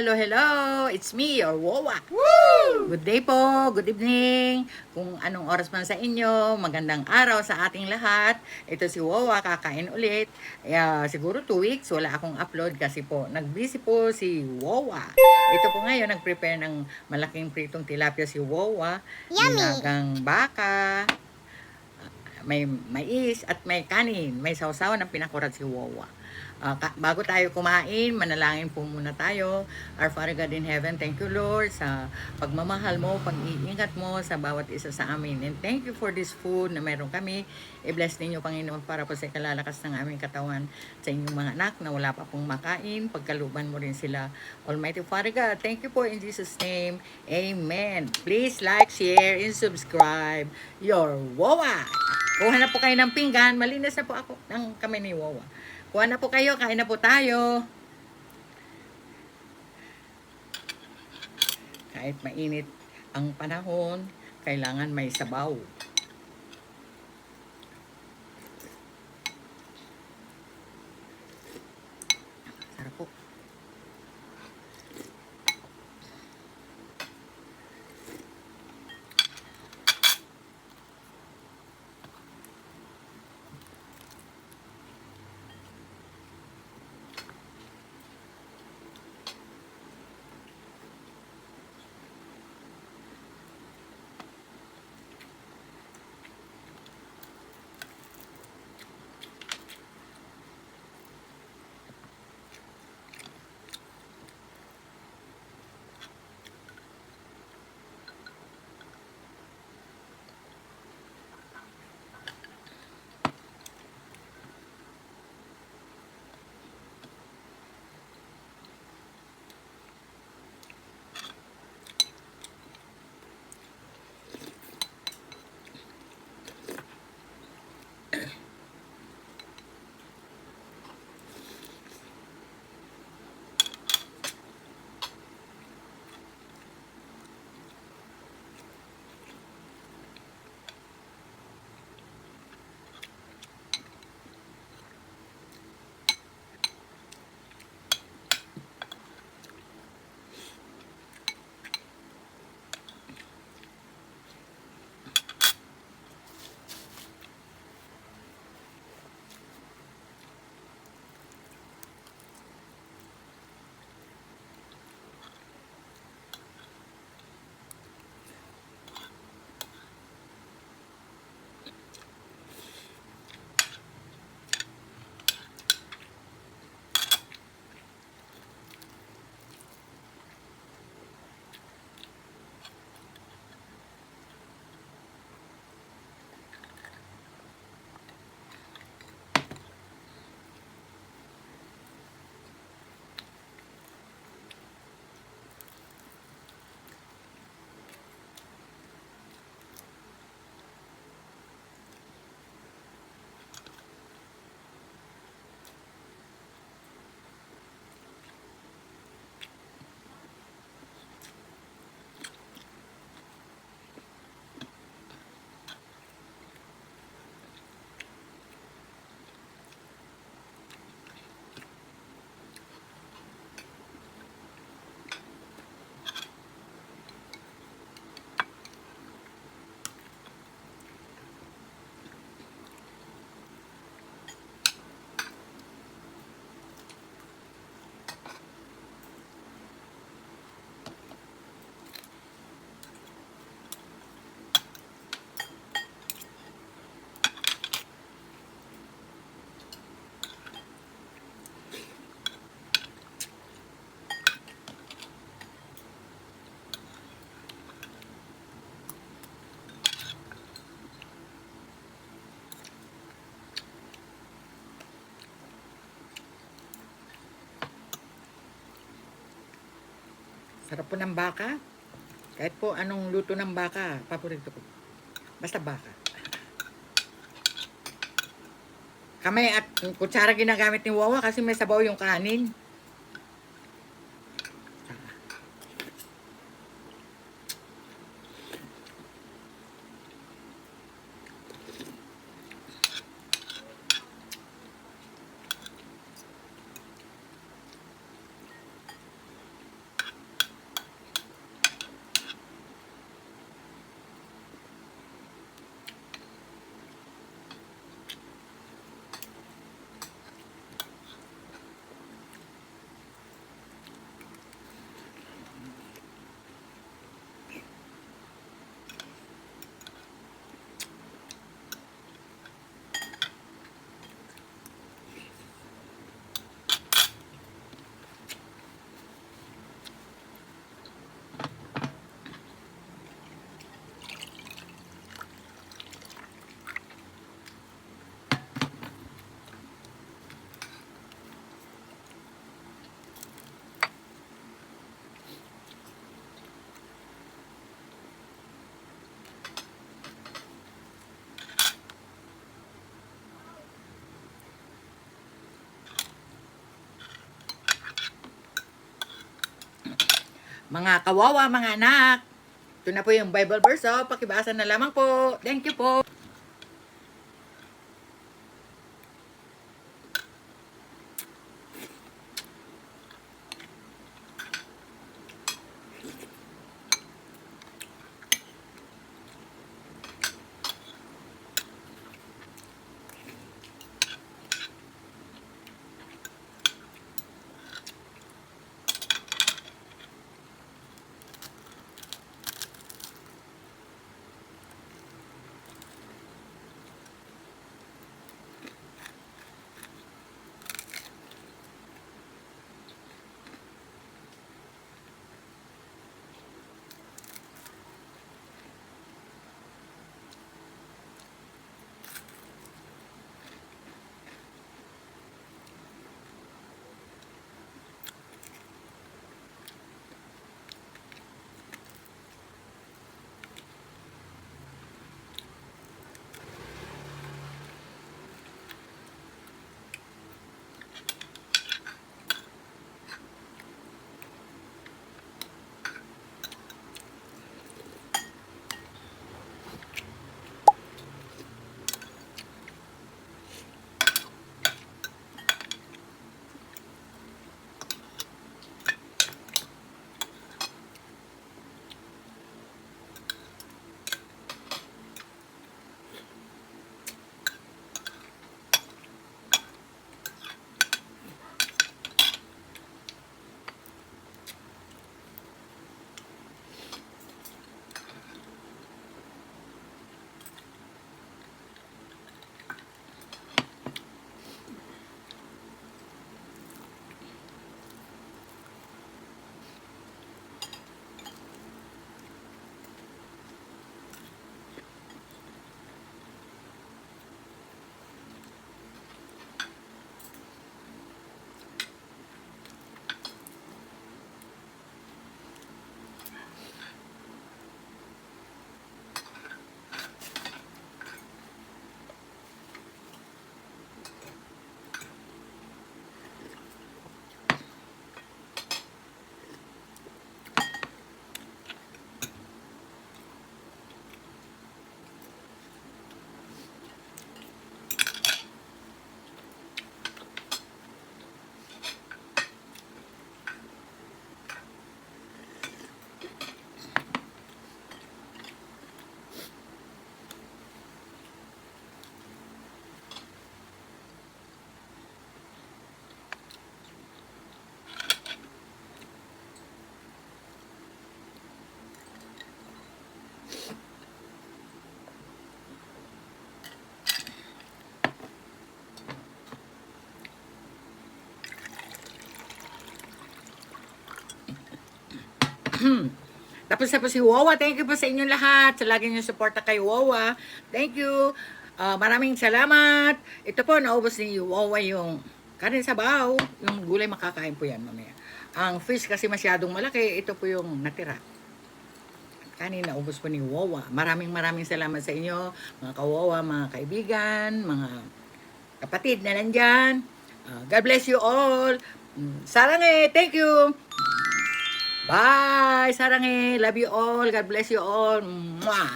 hello! It's me, your Wowa. Woo! Good day po, good evening. Kung anong oras man sa inyo, magandang araw sa ating lahat. Ito si Wowa, kakain ulit. Siguro 2 weeks, wala akong upload kasi po, nag-busy po si Wowa. Ito po ngayon, nag-prepare ng malaking pritong tilapia si Wowa. Nilagang baka, may mais at may kanin. May sausawan ng pinakurat si Wowa. Bago tayo kumain, manalangin po muna tayo. Our Father God in Heaven, thank you Lord sa pagmamahal mo, pag-iingat mo sa bawat isa sa amin. And thank you for this food na meron kami. I-bless ninyo Panginoon para po sa kalalakas ng aming katawan sa inyong mga anak na wala pa pong makain. Pagkaluban mo rin sila. Almighty Father God, thank you po in Jesus' name. Amen. Please like, share, and subscribe. Your Wowa. Kuha na po kayo ng pinggan. Malinis na po ako ng kami ni Wowa. Kuha na po kayo, kain na po tayo. Kahit mainit ang panahon, kailangan may sabaw. Sarap po. Sarap po ng baka. Kahit po anong luto ng baka, paborito ko. Basta baka. Kamay at kutsara ginagamit ni Wawa kasi may sabaw yung kanin. Mga kawawa, mga anak. Ito na po yung Bible verse, pakibasa na lamang po. Thank you po. Tapos na po si Wawa. Thank you po sa inyong lahat. Sa lagi niyong suporta kay Wawa. Thank you. Maraming salamat. Ito po, naubos ni Wawa yung kanin sabaw. Yung gulay makakain po yan mamaya. Ang fish kasi masyadong malaki. Ito po yung natira. Kanin naubos po ni Wawa. Maraming salamat sa inyo. Mga kawawa, mga kaibigan, mga kapatid na nandyan. God bless you all. Sarang thank you. Bye! Sarang love you all. God bless you all. Mwah!